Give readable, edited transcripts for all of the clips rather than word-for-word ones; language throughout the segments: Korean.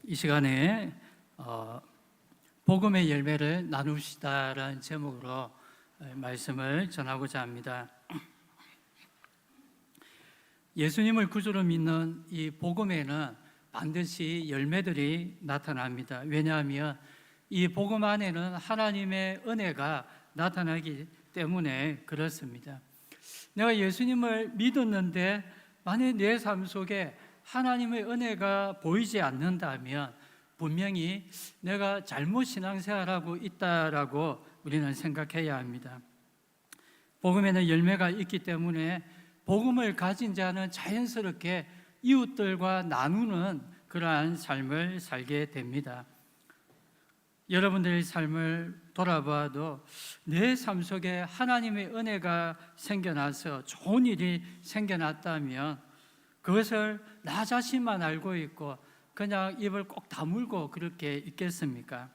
이 시간에 복음의 열매를 나눕시다라는 제목으로 말씀을 전하고자 합니다. 예수님을 구주로 믿는 이 복음에는 반드시 열매들이 나타납니다. 왜냐하면 이 복음 안에는 하나님의 은혜가 나타나기 때문에 그렇습니다. 내가 예수님을 믿었는데 만약 내 삶 속에 하나님의 은혜가 보이지 않는다면 분명히 내가 잘못 신앙생활하고 있다라고 우리는 생각해야 합니다. 복음에는 열매가 있기 때문에 복음을 가진 자는 자연스럽게 이웃들과 나누는 그러한 삶을 살게 됩니다. 여러분들의 삶을 돌아봐도 내 삶 속에 하나님의 은혜가 생겨나서 좋은 일이 생겨났다면 그것을 나 자신만 알고 있고 그냥 입을 꼭 다물고 그렇게 있겠습니까?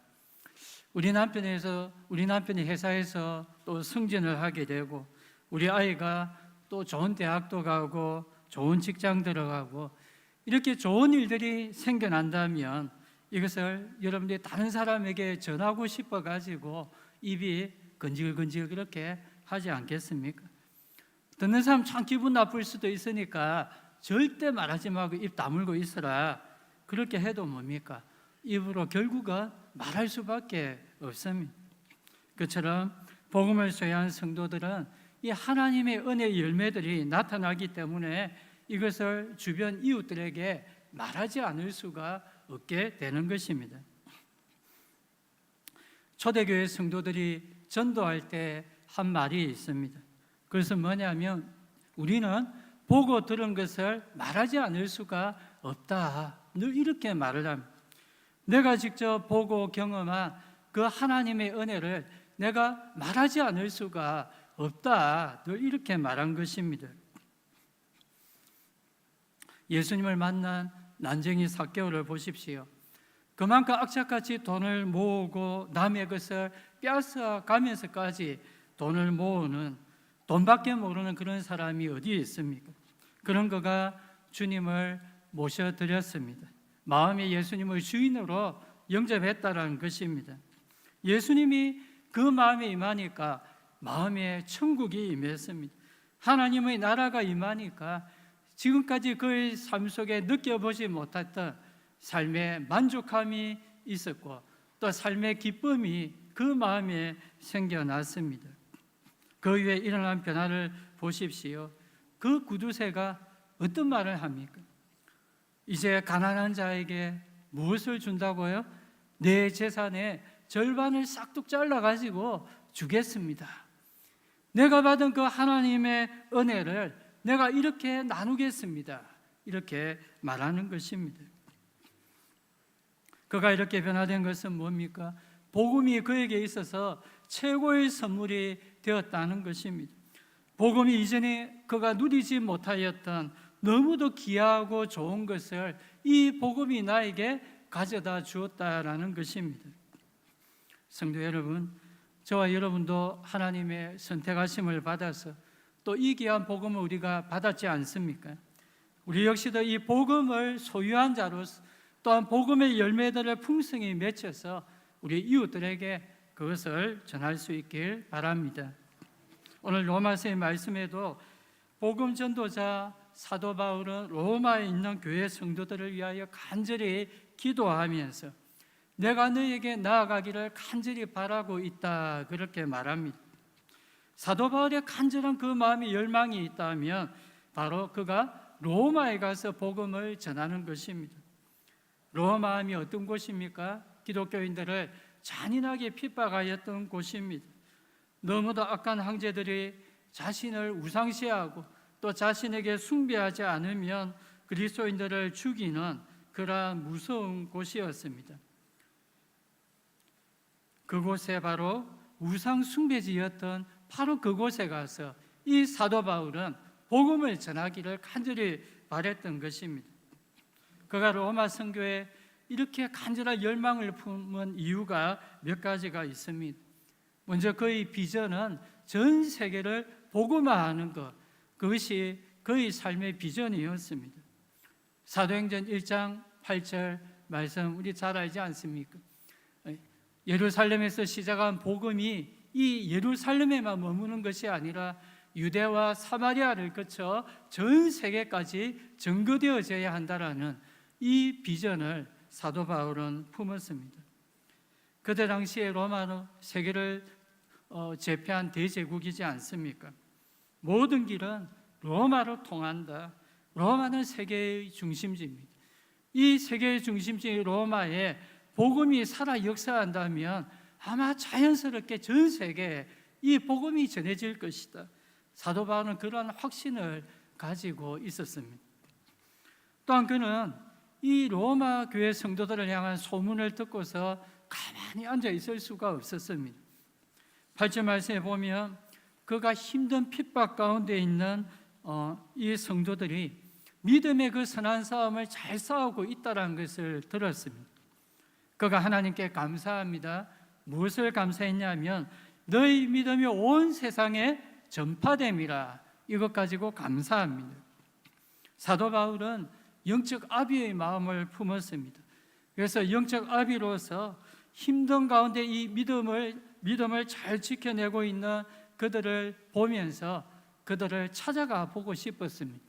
우리 남편이 회사에서 또 승진을 하게 되고 우리 아이가 또 좋은 대학도 가고 좋은 직장 들어가고 이렇게 좋은 일들이 생겨난다면 이것을 여러분들이 다른 사람에게 전하고 싶어 가지고 입이 건질건질 그렇게 하지 않겠습니까? 듣는 사람 참 기분 나쁠 수도 있으니까 절대 말하지 말고 입 다물고 있어라. 그렇게 해도 뭡니까? 입으로 결국은 말할 수밖에 없습니다. 그처럼 복음을 소유한 성도들은 이 하나님의 은혜의 열매들이 나타나기 때문에 이것을 주변 이웃들에게 말하지 않을 수가 없게 되는 것입니다. 초대교회 성도들이 전도할 때 한 말이 있습니다. 그것은 뭐냐면 우리는 보고 들은 것을 말하지 않을 수가 없다. 늘 이렇게 말을 합니다. 내가 직접 보고 경험한 그 하나님의 은혜를 내가 말하지 않을 수가 없다. 늘 이렇게 말한 것입니다. 예수님을 만난 난쟁이 삭개오를 보십시오. 그만큼 악착같이 돈을 모으고 남의 것을 빼앗아 가면서까지 돈을 모으는 돈밖에 모르는 그런 사람이 어디에 있습니까? 그런 그가 주님을 모셔드렸습니다. 마음에 예수님을 주인으로 영접했다는 것입니다. 예수님이 그 마음에 임하니까 마음에 천국이 임했습니다. 하나님의 나라가 임하니까 지금까지 그의 삶 속에 느껴보지 못했던 삶의 만족함이 있었고 또 삶의 기쁨이 그 마음에 생겨났습니다. 그 위에 일어난 변화를 보십시오. 그 구두쇠가 어떤 말을 합니까? 이제 가난한 자에게 무엇을 준다고요? 내 재산의 절반을 싹둑 잘라가지고 주겠습니다. 내가 받은 그 하나님의 은혜를 내가 이렇게 나누겠습니다. 이렇게 말하는 것입니다. 그가 이렇게 변화된 것은 뭡니까? 복음이 그에게 있어서 최고의 선물이 되었다는 것입니다. 복음이 이전에 그가 누리지 못하였던 너무도 귀하고 좋은 것을 이 복음이 나에게 가져다 주었다라는 것입니다. 성도 여러분, 저와 여러분도 하나님의 선택하심을 받아서 또 이 귀한 복음을 우리가 받았지 않습니까? 우리 역시도 이 복음을 소유한 자로서 또한 복음의 열매들을 풍성히 맺혀서 우리 이웃들에게 그것을 전할 수 있길 바랍니다. 오늘 로마서의 말씀에도 복음 전도자 사도 바울은 로마에 있는 교회 성도들을 위하여 간절히 기도하면서 내가 너에게 나아가기를 간절히 바라고 있다 그렇게 말합니다. 사도 바울의 간절한 그 마음의 열망이 있다면 바로 그가 로마에 가서 복음을 전하는 것입니다. 로마함이 어떤 곳입니까? 기독교인들을 잔인하게 핍박하였던 곳입니다. 너무도 악한 황제들이 자신을 우상시하고 또 자신에게 숭배하지 않으면 그리스도인들을 죽이는 그러한 무서운 곳이었습니다. 그곳에 바로 우상 숭배지였던 바로 그곳에 가서 이 사도 바울은 복음을 전하기를 간절히 바랬던 것입니다. 그가 로마 선교에 이렇게 간절한 열망을 품은 이유가 몇 가지가 있습니다. 먼저 그의 비전은 전 세계를 복음화하는 것, 그것이 그의 삶의 비전이었습니다. 사도행전 1장 8절 말씀 우리 잘 알지 않습니까? 예루살렘에서 시작한 복음이 이 예루살렘에만 머무는 것이 아니라 유대와 사마리아를 거쳐 전 세계까지 전거되어져야 한다라는 이 비전을 사도 바울은 품었습니다. 그때 당시에 로마는 세계를 제패한 대제국이지 않습니까? 모든 길은 로마로 통한다. 로마는 세계의 중심지입니다. 이 세계의 중심지 로마에 복음이 살아 역사한다면 아마 자연스럽게 전 세계에 이 복음이 전해질 것이다. 사도 바울은 그러한 확신을 가지고 있었습니다. 또한 그는 이 로마 교회 성도들을 향한 소문을 듣고서 가만히 앉아 있을 수가 없었습니다. 8절 말씀에 보면 그가 힘든 핍박 가운데 있는 이 성도들이 믿음의 그 선한 싸움을 잘 싸우고 있다는 것을 들었습니다. 그가 하나님께 감사합니다. 무엇을 감사했냐면 너희 믿음이 온 세상에 전파됨이라, 이것 가지고 감사합니다. 사도 바울은 영적 아비의 마음을 품었습니다. 그래서 영적 아비로서 힘든 가운데 이 믿음을 잘 지켜내고 있는 그들을 보면서 그들을 찾아가 보고 싶었습니다.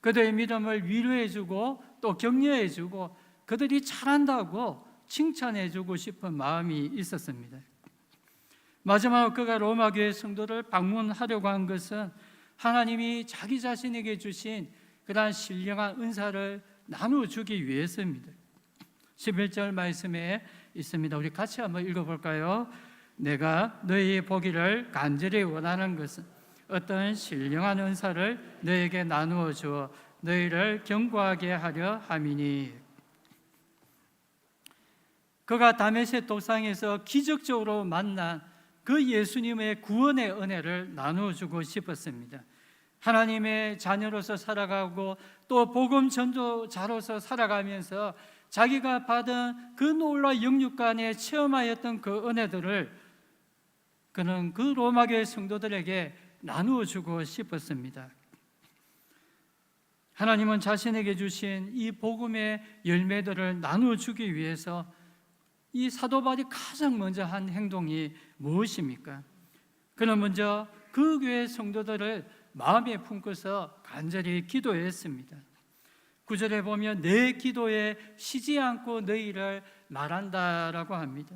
그들의 믿음을 위로해주고 또 격려해주고 그들이 잘한다고 칭찬해주고 싶은 마음이 있었습니다. 마지막으로 그가 로마 교회 성도를 방문하려고 한 것은 하나님이 자기 자신에게 주신 그러한 신령한 은사를 나누어주기 위해서입니다. 11절 말씀에 있습니다. 우리 같이 한번 읽어볼까요? 내가 너희 보기를 간절히 원하는 것은 어떤 신령한 은사를 너에게 나누어 주어 너희를 견고하게 하려 함이니. 그가 다메섹 도상에서 기적적으로 만난 그 예수님의 구원의 은혜를 나누어 주고 싶었습니다. 하나님의 자녀로서 살아가고 또 복음 전도자로서 살아가면서 자기가 받은 그 놀라운 영육간에 체험하였던 그 은혜들을 그는 그 로마교회 성도들에게 나누어 주고 싶었습니다. 하나님은 자신에게 주신 이 복음의 열매들을 나누어 주기 위해서 이 사도 바울이 가장 먼저 한 행동이 무엇입니까? 그는 먼저 그 교회 성도들을 마음에 품고서 간절히 기도했습니다. 9절에 보면 내 기도에 쉬지 않고 너희를 말한다라고 합니다.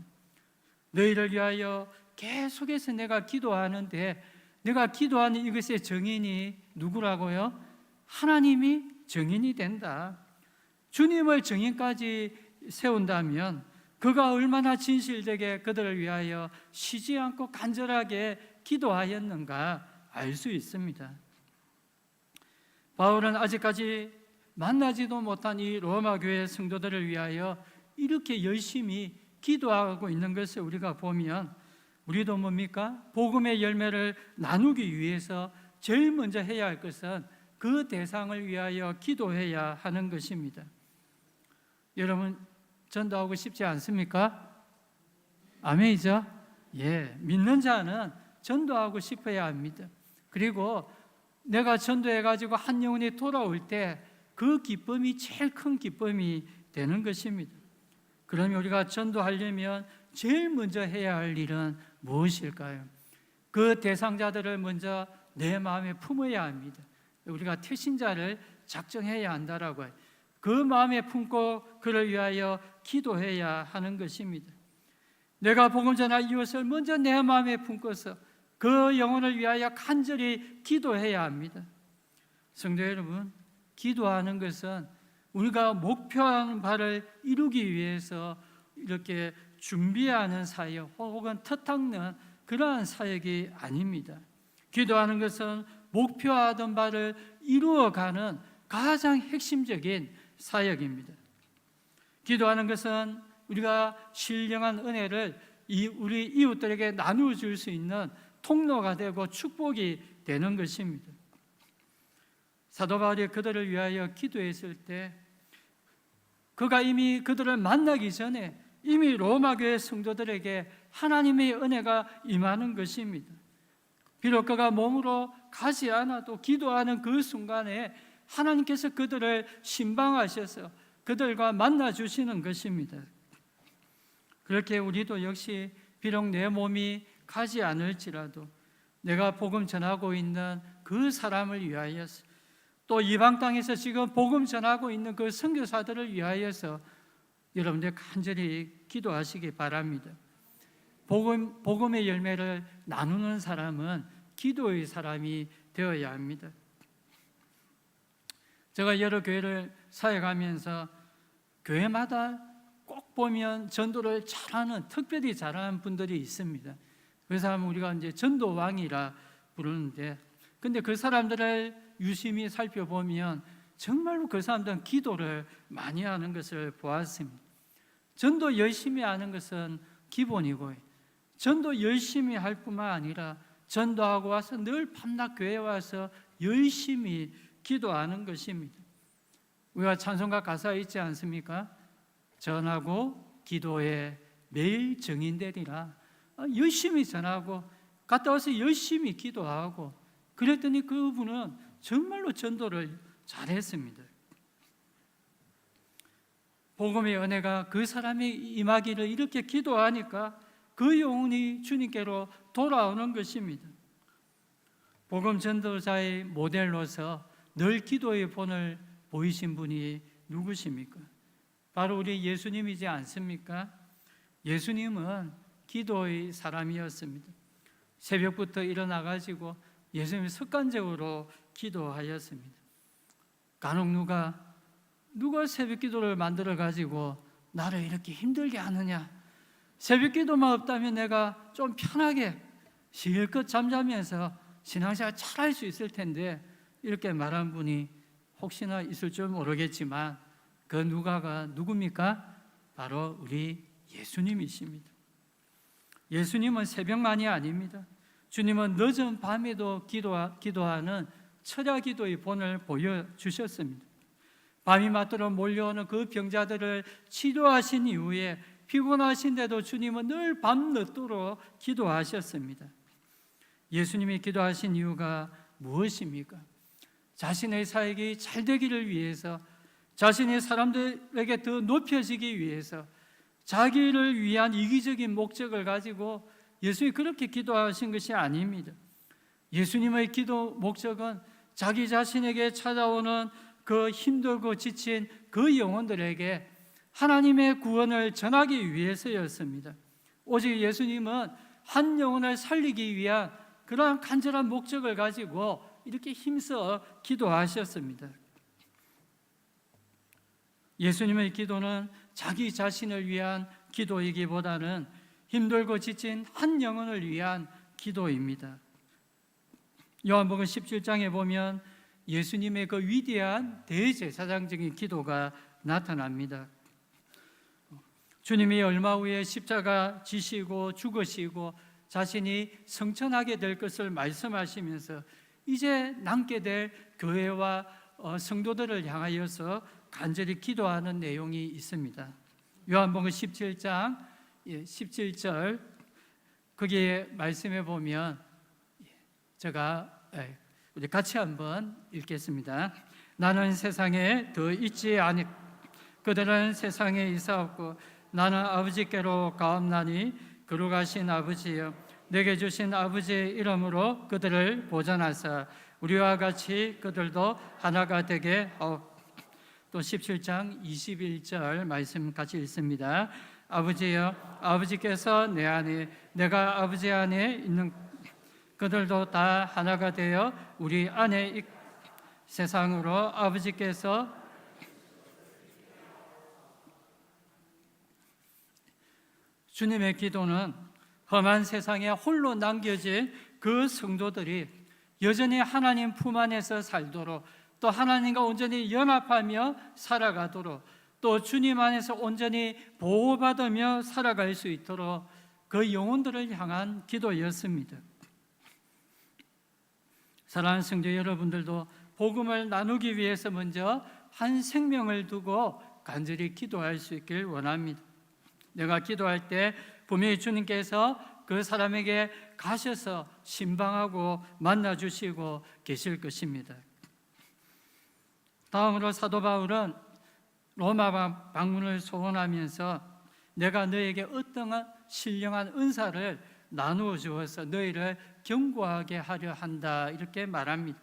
너희를 위하여 계속해서 내가 기도하는데 내가 기도하는 이것의 정인이 누구라고요? 하나님이 정인이 된다. 주님을 정인까지 세운다면 그가 얼마나 진실되게 그들을 위하여 쉬지 않고 간절하게 기도하였는가 알 수 있습니다. 바울은 아직까지 만나지도 못한 이 로마 교회 성도들을 위하여 이렇게 열심히 기도하고 있는 것을 우리가 보면 우리도 뭡니까? 복음의 열매를 나누기 위해서 제일 먼저 해야 할 것은 그 대상을 위하여 기도해야 하는 것입니다. 여러분 전도하고 싶지 않습니까? 아멘이죠? 예, 믿는 자는 전도하고 싶어야 합니다. 그리고 내가 전도해가지고 한 영혼이 돌아올 때 그 기쁨이 제일 큰 기쁨이 되는 것입니다. 그러면 우리가 전도하려면 제일 먼저 해야 할 일은 무엇일까요? 그 대상자들을 먼저 내 마음에 품어야 합니다. 우리가 태신자를 작정해야 한다라고 해요. 그 마음에 품고 그를 위하여 기도해야 하는 것입니다. 내가 복음 전할 이웃을 먼저 내 마음에 품고서 그 영혼을 위하여 간절히 기도해야 합니다. 성도 여러분, 기도하는 것은 우리가 목표하는 바를 이루기 위해서 이렇게 준비하는 사역 혹은 터닦는 그러한 사역이 아닙니다. 기도하는 것은 목표하던 바를 이루어가는 가장 핵심적인 사역입니다. 기도하는 것은 우리가 신령한 은혜를 우리 이웃들에게 나누어 줄 수 있는 통로가 되고 축복이 되는 것입니다. 사도 바울이 그들을 위하여 기도했을 때 그가 이미 그들을 만나기 전에 이미 로마 교회 성도들에게 하나님의 은혜가 임하는 것입니다. 비록 그가 몸으로 가지 않아도 기도하는 그 순간에 하나님께서 그들을 신방하셔서 그들과 만나 주시는 것입니다. 그렇게 우리도 역시 비록 내 몸이 가지 않을지라도 내가 복음 전하고 있는 그 사람을 위하여서, 또 이방 땅에서 지금 복음 전하고 있는 그 선교사들을 위하여서 여러분들 간절히 기도하시기 바랍니다. 복음의 열매를 나누는 사람은 기도의 사람이 되어야 합니다. 제가 여러 교회를 사역하면서 교회마다 꼭 보면 전도를 잘하는, 특별히 잘하는 분들이 있습니다. 그 사람은 우리가 이제 전도왕이라 부르는데, 근데 그 사람들을 유심히 살펴보면 정말로 그 사람들은 기도를 많이 하는 것을 보았습니다. 전도 열심히 하는 것은 기본이고, 전도 열심히 할 뿐만 아니라 전도하고 와서 늘 밤낮 교회에 와서 열심히 기도하는 것입니다. 우리가 찬송가 가사에 있지 않습니까? 전하고 기도에 매일 정인되리라. 열심히 전하고 갔다 와서 열심히 기도하고, 그랬더니 그분은 정말로 전도를 잘했습니다. 복음의 은혜가 그 사람이 임하기를 이렇게 기도하니까 그 영혼이 주님께로 돌아오는 것입니다. 복음 전도자의 모델로서 늘 기도의 본을 보이신 분이 누구십니까? 바로 우리 예수님이지 않습니까? 예수님은 기도의 사람이었습니다. 새벽부터 일어나가지고 예수님이 습관적으로 기도하였습니다. 간혹 누가 새벽 기도를 만들어가지고 나를 이렇게 힘들게 하느냐, 새벽 기도만 없다면 내가 좀 편하게 실컷 잠자면서 신앙생활 잘할 수 있을 텐데, 이렇게 말한 분이 혹시나 있을 줄 모르겠지만 그 누가가 누굽니까? 바로 우리 예수님이십니다. 예수님은 새벽만이 아닙니다. 주님은 늦은 밤에도 기도하는 철야 기도의 본을 보여주셨습니다. 밤이 맞도록 몰려오는 그 병자들을 치료하신 이후에 피곤하신데도 주님은 늘 밤늦도록 기도하셨습니다. 예수님이 기도하신 이유가 무엇입니까? 자신의 사역이 잘 되기를 위해서, 자신의 사람들에게 더 높여지기 위해서, 자기를 위한 이기적인 목적을 가지고 예수님이 그렇게 기도하신 것이 아닙니다. 예수님의 기도 목적은 자기 자신에게 찾아오는 그 힘들고 지친 그 영혼들에게 하나님의 구원을 전하기 위해서였습니다. 오직 예수님은 한 영혼을 살리기 위한 그러한 간절한 목적을 가지고 이렇게 힘써 기도하셨습니다. 예수님의 기도는 자기 자신을 위한 기도이기보다는 힘들고 지친 한 영혼을 위한 기도입니다. 요한복음 17장에 보면 예수님의 그 위대한 대제사장적인 기도가 나타납니다. 주님이 얼마 후에 십자가 지시고 죽으시고 자신이 성천하게 될 것을 말씀하시면서 이제 남게 될 교회와 성도들을 향하여서 간절히 기도하는 내용이 있습니다. 요한복음 17장 17절 거기에 말씀해 보면 제가 우리 같이 한번 읽겠습니다. 나는 세상에 더 있지 아니 그들은 세상에 있사옵고 나는 아버지께로 가옵나니 거룩하신 아버지여 내게 주신 아버지의 이름으로 그들을 보존하사 우리와 같이 그들도 하나가 되게 하옵. 또 17장 21절 말씀 같이 읽습니다. 아버지여 아버지께서 내 안에 내가 아버지 안에 있는 그들도 다 하나가 되어 우리 안에 세상으로 아버지께서 주님의 기도는 험한 세상에 홀로 남겨진 그 성도들이 여전히 하나님 품 안에서 살도록, 또 하나님과 온전히 연합하며 살아가도록, 또 주님 안에서 온전히 보호받으며 살아갈 수 있도록 그 영혼들을 향한 기도였습니다. 사랑하는 성도 여러분들도 복음을 나누기 위해서 먼저 한 생명을 두고 간절히 기도할 수 있길 원합니다. 내가 기도할 때 분명히 주님께서 그 사람에게 가셔서 신방하고 만나주시고 계실 것입니다. 다음으로 사도 바울은 로마 방문을 소원하면서 내가 너에게 어떠한 신령한 은사를 나누어 주어서 너희를 견고하게 하려 한다, 이렇게 말합니다.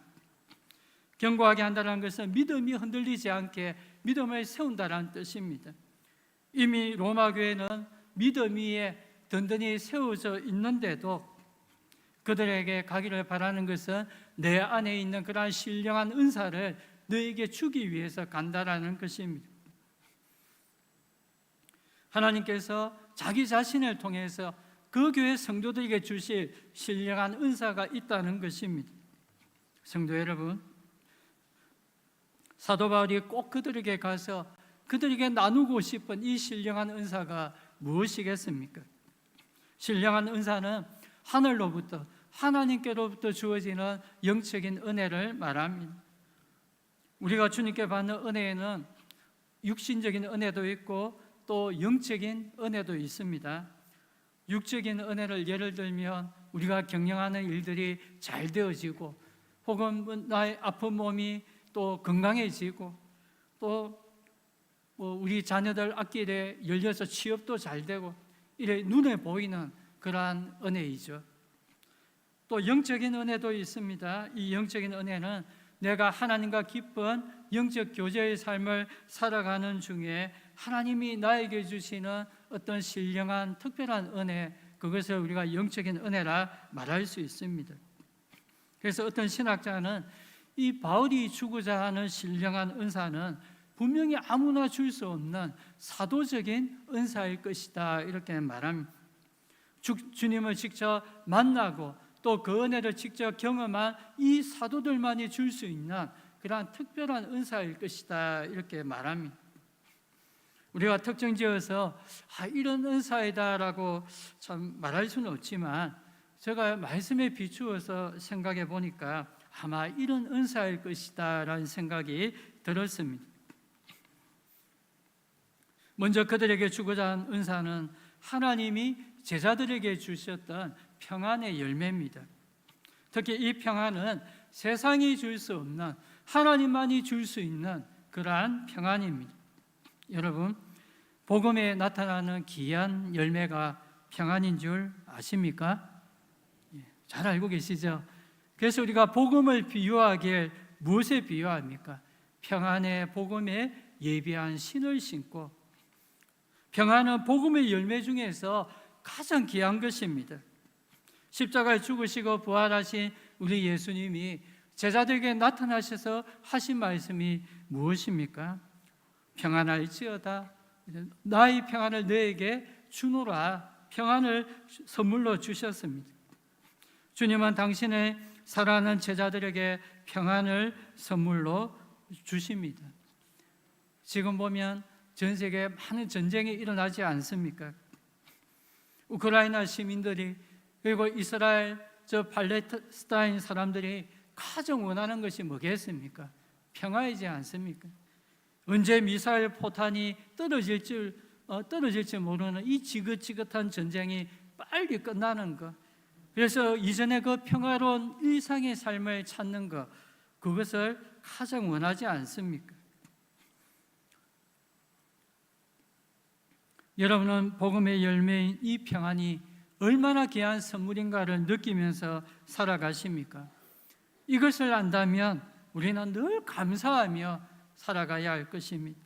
견고하게 한다는 것은 믿음이 흔들리지 않게 믿음을 세운다는 뜻입니다. 이미 로마 교회는 믿음 위에 든든히 세워져 있는데도 그들에게 가기를 바라는 것은 내 안에 있는 그러한 신령한 은사를 너에게 주기 위해서 간다라는 것입니다. 하나님께서 자기 자신을 통해서 그 교회 성도들에게 주실 신령한 은사가 있다는 것입니다. 성도 여러분, 사도 바울이 꼭 그들에게 가서 그들에게 나누고 싶은 이 신령한 은사가 무엇이겠습니까? 신령한 은사는 하늘로부터, 하나님께로부터 주어지는 영적인 은혜를 말합니다. 우리가 주님께 받는 은혜에는 육신적인 은혜도 있고 또 영적인 은혜도 있습니다. 육적인 은혜를 예를 들면 우리가 경영하는 일들이 잘 되어지고, 혹은 나의 아픈 몸이 또 건강해지고, 또 우리 자녀들 앞길에 열려서 취업도 잘 되고, 이래 눈에 보이는 그러한 은혜이죠. 또 영적인 은혜도 있습니다. 이 영적인 은혜는 내가 하나님과 깊은 영적 교제의 삶을 살아가는 중에 하나님이 나에게 주시는 어떤 신령한 특별한 은혜, 그것을 우리가 영적인 은혜라 말할 수 있습니다. 그래서 어떤 신학자는 이 바울이 주고자 하는 신령한 은사는 분명히 아무나 줄 수 없는 사도적인 은사일 것이다, 이렇게 말합니다. 주님을 직접 만나고 또 그 은혜를 직접 경험한 이 사도들만이 줄 수 있는 그러한 특별한 은사일 것이다, 이렇게 말합니다. 우리가 특정지어서 이런 은사이다라고 참 말할 수는 없지만, 제가 말씀에 비추어서 생각해 보니까 아마 이런 은사일 것이다라는 생각이 들었습니다. 먼저 그들에게 주고자 한 은사는 하나님이 제자들에게 주셨던 평안의 열매입니다. 특히 이 평안은 세상이 줄 수 없는, 하나님만이 줄 수 있는 그러한 평안입니다. 여러분, 복음에 나타나는 귀한 열매가 평안인 줄 아십니까? 잘 알고 계시죠? 그래서 우리가 복음을 비유하길 무엇에 비유합니까? 평안의 복음에 예비한 신을 신고, 평안은 복음의 열매 중에서 가장 귀한 것입니다. 십자가에 죽으시고 부활하신 우리 예수님이 제자들에게 나타나셔서 하신 말씀이 무엇입니까? 평안할지어다, 나의 평안을 너에게 주노라, 평안을 선물로 주셨습니다. 주님은 당신의 사랑하는 제자들에게 평안을 선물로 주십니다. 지금 보면 전 세계에 많은 전쟁이 일어나지 않습니까? 우크라이나 시민들이, 그리고 이스라엘, 팔레스타인 사람들이 가장 원하는 것이 뭐겠습니까? 평화이지 않습니까? 언제 미사일 포탄이 떨어질지 모르는 이 지긋지긋한 전쟁이 빨리 끝나는 것, 그래서 이전에 그 평화로운 일상의 삶을 찾는 것, 그것을 가장 원하지 않습니까? 여러분은 복음의 열매인 이 평안이 얼마나 귀한 선물인가를 느끼면서 살아가십니까? 이것을 안다면 우리는 늘 감사하며 살아가야 할 것입니다.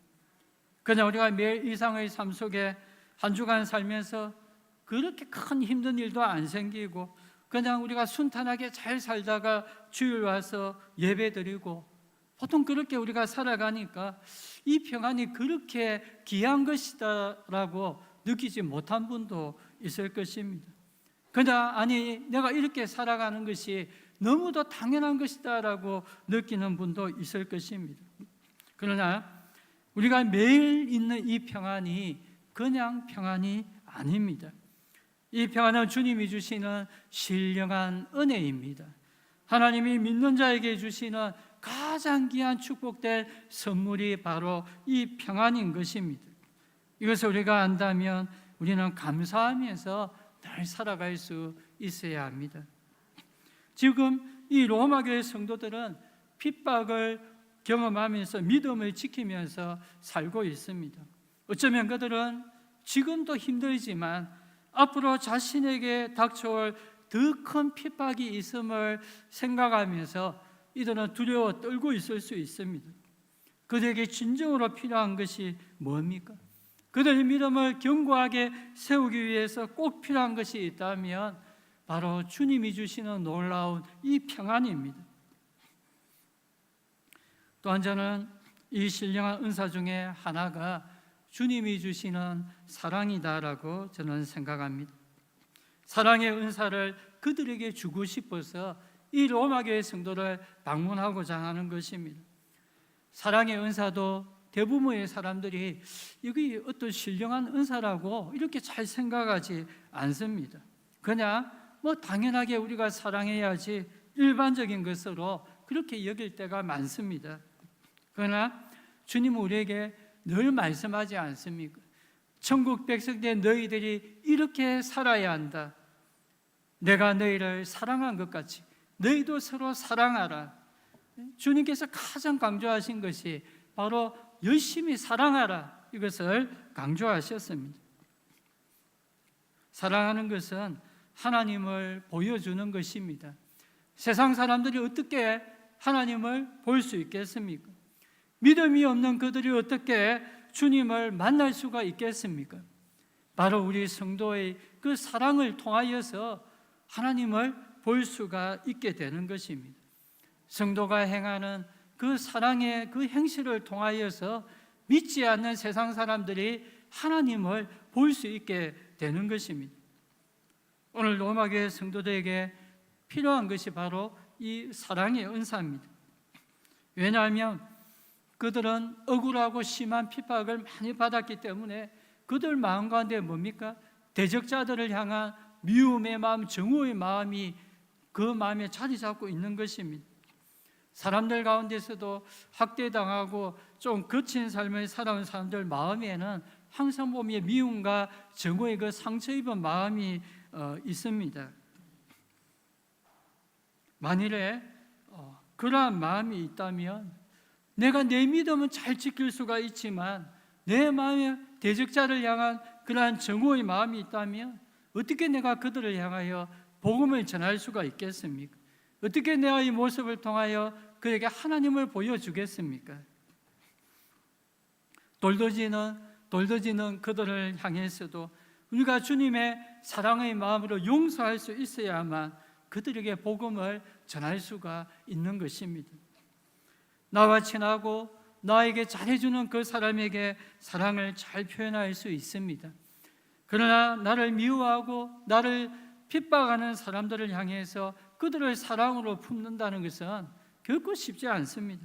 그냥 우리가 매일 일상의 삶 속에 한 주간 살면서 그렇게 큰 힘든 일도 안 생기고, 그냥 우리가 순탄하게 잘 살다가 주일 와서 예배드리고, 보통 그렇게 우리가 살아가니까 이 평안이 그렇게 귀한 것이다라고 느끼지 못한 분도 있을 것입니다. 그냥 내가 이렇게 살아가는 것이 너무도 당연한 것이다라고 느끼는 분도 있을 것입니다. 그러나 우리가 매일 있는 이 평안이 그냥 평안이 아닙니다. 이 평안은 주님이 주시는 신령한 은혜입니다. 하나님이 믿는 자에게 주시는 가장 귀한 축복된 선물이 바로 이 평안인 것입니다. 이것을 우리가 안다면 우리는 감사하면서 늘 살아갈 수 있어야 합니다. 지금 이 로마 교회 성도들은 핍박을 경험하면서 믿음을 지키면서 살고 있습니다. 어쩌면 그들은 지금도 힘들지만 앞으로 자신에게 닥쳐올 더 큰 핍박이 있음을 생각하면서 이들은 두려워 떨고 있을 수 있습니다. 그들에게 진정으로 필요한 것이 뭡니까? 그들의 믿음을 견고하게 세우기 위해서 꼭 필요한 것이 있다면 바로 주님이 주시는 놀라운 이 평안입니다. 또한 저는 이 신령한 은사 중에 하나가 주님이 주시는 사랑이다라고 저는 생각합니다. 사랑의 은사를 그들에게 주고 싶어서 이 로마교회 성도를 방문하고자 하는 것입니다. 사랑의 은사도 대부분의 사람들이 이게 어떤 신령한 은사라고 이렇게 잘 생각하지 않습니다. 그냥 당연하게 우리가 사랑해야지 일반적인 것으로 그렇게 여길 때가 많습니다. 그러나 주님은 우리에게 늘 말씀하지 않습니까? 천국 백성된 너희들이 이렇게 살아야 한다. 내가 너희를 사랑한 것 같이 너희도 서로 사랑하라. 주님께서 가장 강조하신 것이 바로 열심히 사랑하라, 이것을 강조하셨습니다. 사랑하는 것은 하나님을 보여주는 것입니다. 세상 사람들이 어떻게 하나님을 볼 수 있겠습니까? 믿음이 없는 그들이 어떻게 주님을 만날 수가 있겠습니까? 바로 우리 성도의 그 사랑을 통하여서 하나님을 볼 수가 있게 되는 것입니다. 성도가 행하는 그 사랑의 그 행실을 통하여서 믿지 않는 세상 사람들이 하나님을 볼 수 있게 되는 것입니다. 오늘 로마교회 성도들에게 필요한 것이 바로 이 사랑의 은사입니다. 왜냐하면 그들은 억울하고 심한 핍박을 많이 받았기 때문에 그들 마음 가운데 뭡니까? 대적자들을 향한 미움의 마음, 증오의 마음이 그 마음에 자리 잡고 있는 것입니다. 사람들 가운데서도 학대당하고 좀 거친 삶을 살아온 사람들 마음에는 항상 보면 미움과 증오의 그 상처 입은 마음이 있습니다. 만일에 그러한 마음이 있다면 내가 내 믿음은 잘 지킬 수가 있지만 내 마음에 대적자를 향한 그러한 증오의 마음이 있다면 어떻게 내가 그들을 향하여 복음을 전할 수가 있겠습니까? 어떻게 내가 이 모습을 통하여 그에게 하나님을 보여주겠습니까? 돌더지는 그들을 향해서도 우리가 주님의 사랑의 마음으로 용서할 수 있어야만 그들에게 복음을 전할 수가 있는 것입니다. 나와 친하고 나에게 잘해주는 그 사람에게 사랑을 잘 표현할 수 있습니다. 그러나 나를 미워하고 나를 핍박하는 사람들을 향해서 그들을 사랑으로 품는다는 것은 결코 쉽지 않습니다.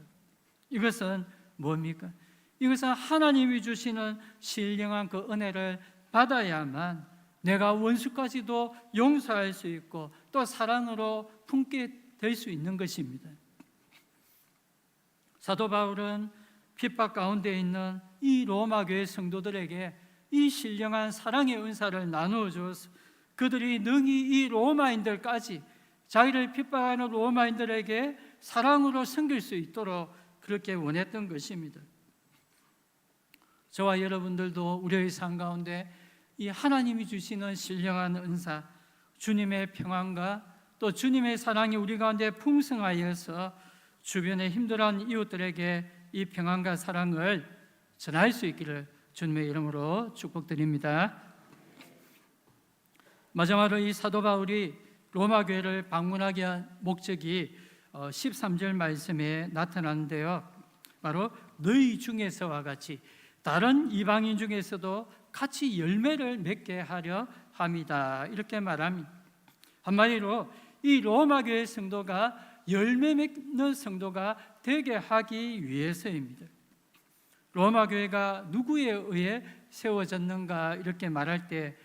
이것은 뭡니까? 이것은 하나님이 주시는 신령한 그 은혜를 받아야만 내가 원수까지도 용서할 수 있고 또 사랑으로 품게 될 수 있는 것입니다. 사도 바울은 핍박 가운데 있는 이 로마 교회 성도들에게 이 신령한 사랑의 은사를 나누어 주어서 그들이 능히 이 로마인들까지 자기를 핍박하는 로마인들에게 사랑으로 섬길 수 있도록 그렇게 원했던 것입니다. 저와 여러분들도 우리의 삶 가운데 이 하나님이 주시는 신령한 은사, 주님의 평안과 또 주님의 사랑이 우리 가운데 풍성하여서 주변에 힘들어하는 이웃들에게 이 평안과 사랑을 전할 수 있기를 주님의 이름으로 축복드립니다. 마지막으로 이 사도 바울이 로마 교회를 방문하게 한 목적이 13절 말씀에 나타나는데요. 바로 너희 중에서와 같이 다른 이방인 중에서도 같이 열매를 맺게 하려 함이다, 이렇게 말합니다. 한마디로 이 로마 교회 성도가 열매 맺는 성도가 되게 하기 위해서입니다. 로마 교회가 누구에 의해 세워졌는가 이렇게 말할 때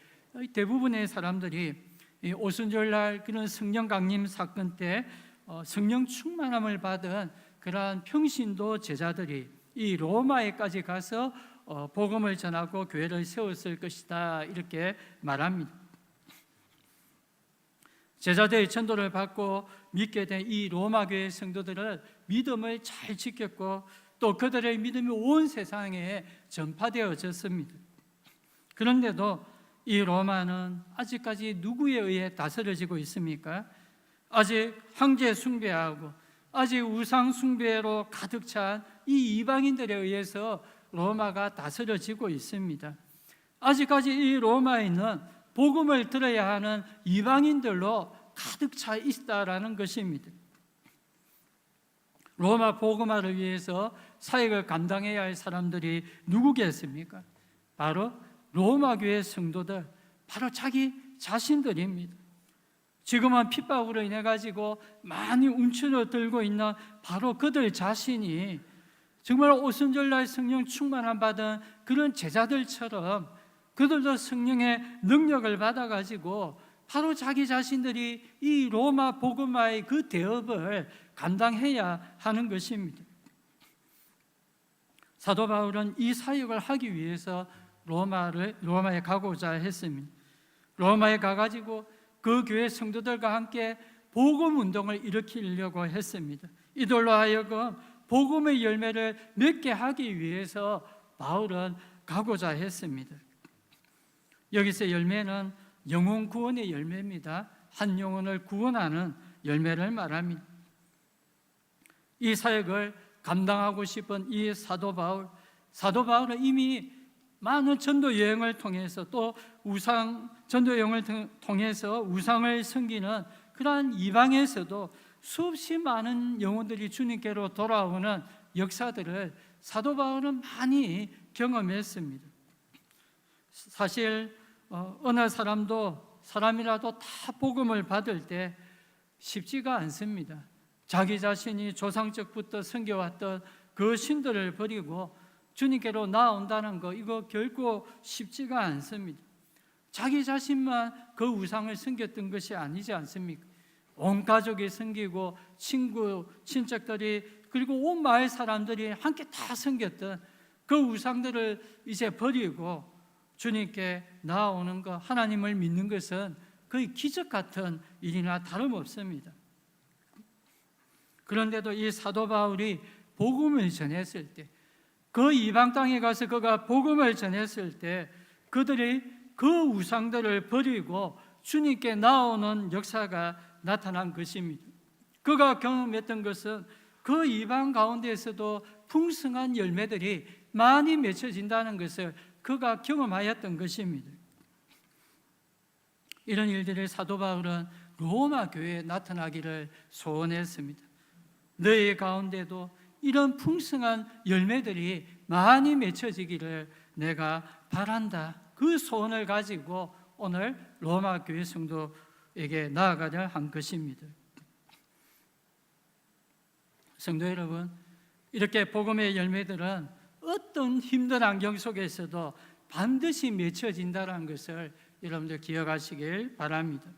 대부분의 사람들이 오순절날 그런 성령 강림 사건 때 성령 충만함을 받은 그러한 평신도 제자들이 이 로마에까지 가서 복음을 전하고 교회를 세웠을 것이다, 이렇게 말합니다. 제자들의 전도를 받고 믿게 된 이 로마 교회 성도들은 믿음을 잘 지켰고 또 그들의 믿음이 온 세상에 전파되어졌습니다. 그런데도 이 로마는 아직까지 누구에 의해 다스려지고 있습니까? 아직 황제 숭배하고 아직 우상 숭배로 가득 찬 이 이방인들에 의해서 로마가 다스려지고 있습니다. 아직까지 이 로마에는 복음을 들어야 하는 이방인들로 가득 차 있다라는 것입니다. 로마 복음화를 위해서 사역을 감당해야 할 사람들이 누구겠습니까? 바로 로마 교회 성도들, 바로 자기 자신들입니다. 지금은 핍박으로 인해 가지고 많이 움츠러들고 있는 바로 그들 자신이 정말 오순절날 성령 충만함 받은 그런 제자들처럼 그들도 성령의 능력을 받아 가지고 바로 자기 자신들이 이 로마 복음화의 그 대업을 감당해야 하는 것입니다. 사도 바울은 이 사역을 하기 위해서 로마에 가고자 했습니다. 로마에 가가지고 그 교회 성도들과 함께 복음 운동을 일으키려고 했습니다. 이들로 하여금 복음의 열매를 맺게 하기 위해서 바울은 가고자 했습니다. 여기서 열매는 영혼 구원의 열매입니다. 한 영혼을 구원하는 열매를 말합니다. 이 사역을 감당하고 싶은 이 사도 바울은 이미 많은 전도 여행을 통해서 또 전도 여행을 통해서 우상을 섬기는 그러한 이방에서도 수없이 많은 영혼들이 주님께로 돌아오는 역사들을 사도 바울은 많이 경험했습니다. 사실 어느 사람이라도 다 복음을 받을 때 쉽지가 않습니다. 자기 자신이 조상적부터 섬겨왔던 그 신들을 버리고 주님께로 나온다는 거, 이거 결코 쉽지가 않습니다. 자기 자신만 그 우상을 섬겼던 것이 아니지 않습니까? 온 가족이 섬기고 친구, 친척들이 그리고 온 마을 사람들이 함께 다 섬겼던 그 우상들을 이제 버리고 주님께 나아오는 것, 하나님을 믿는 것은 거의 기적 같은 일이나 다름없습니다. 그런데도 이 사도 바울이 복음을 전했을 때, 그 이방 땅에 가서 그가 복음을 전했을 때 그들이 그 우상들을 버리고 주님께 나오는 역사가 나타난 것입니다. 그가 경험했던 것은 그 이방 가운데에서도 풍성한 열매들이 많이 맺혀진다는 것을 그가 경험하였던 것입니다. 이런 일들을 사도 바울은 로마 교회에 나타나기를 소원했습니다. 너희 가운데도 이런 풍성한 열매들이 많이 맺혀지기를 내가 바란다. 그 소원을 가지고 오늘 로마 교회 성도에게 나아가려 한 것입니다. 성도 여러분, 이렇게 복음의 열매들은 어떤 힘든 환경 속에서도 반드시 맺혀진다는 것을 여러분들 기억하시길 바랍니다.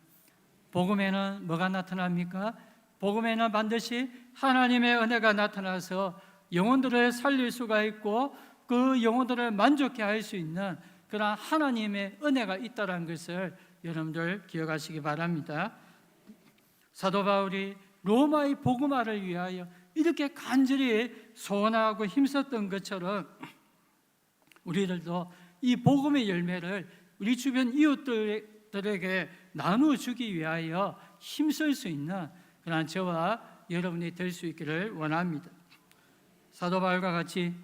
복음에는 뭐가 나타납니까? 복음에는 반드시 하나님의 은혜가 나타나서 영혼들을 살릴 수가 있고 그 영혼들을 만족해 할 수 있는 그러한 하나님의 은혜가 있다는 것을 여러분들 기억하시기 바랍니다. 사도 바울이 로마의 복음화를 위하여 이렇게 간절히 소원하고 힘썼던 것처럼 우리들도 이 복음의 열매를 우리 주변 이웃들에게 나누어 주기 위하여 힘쓸 수 있는 그러한 저와 여러분이 될 수 있기를 원합니다. 사도 바울과 같이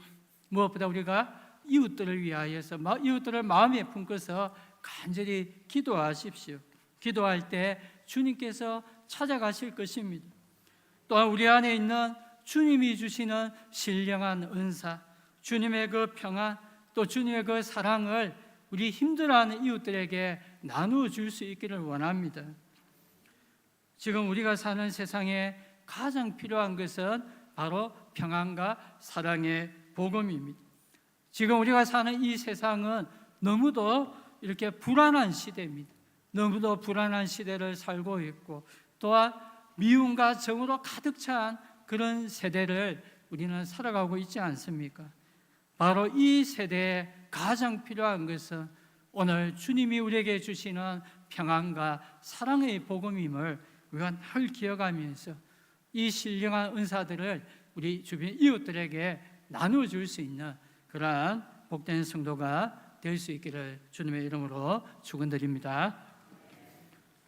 무엇보다 우리가 이웃들을 위하여서 이웃들을 마음에 품고서 간절히 기도하십시오. 기도할 때 주님께서 찾아가실 것입니다. 또한 우리 안에 있는 주님이 주시는 신령한 은사, 주님의 그 평안, 또 주님의 그 사랑을 우리 힘들어하는 이웃들에게 나누어 줄 수 있기를 원합니다. 지금 우리가 사는 세상에 가장 필요한 것은 바로 평안과 사랑의 복음입니다. 지금 우리가 사는 이 세상은 너무도 이렇게 불안한 시대입니다. 너무도 불안한 시대를 살고 있고 또한 미움과 정으로 가득 찬 그런 세대를 우리는 살아가고 있지 않습니까? 바로 이 세대에 가장 필요한 것은 오늘 주님이 우리에게 주시는 평안과 사랑의 복음임을 우리가 늘 기억하면서 이 신령한 은사들을 우리 주변 이웃들에게 나누어줄 수 있는 그러한 복된 성도가 될 수 있기를 주님의 이름으로 축원드립니다.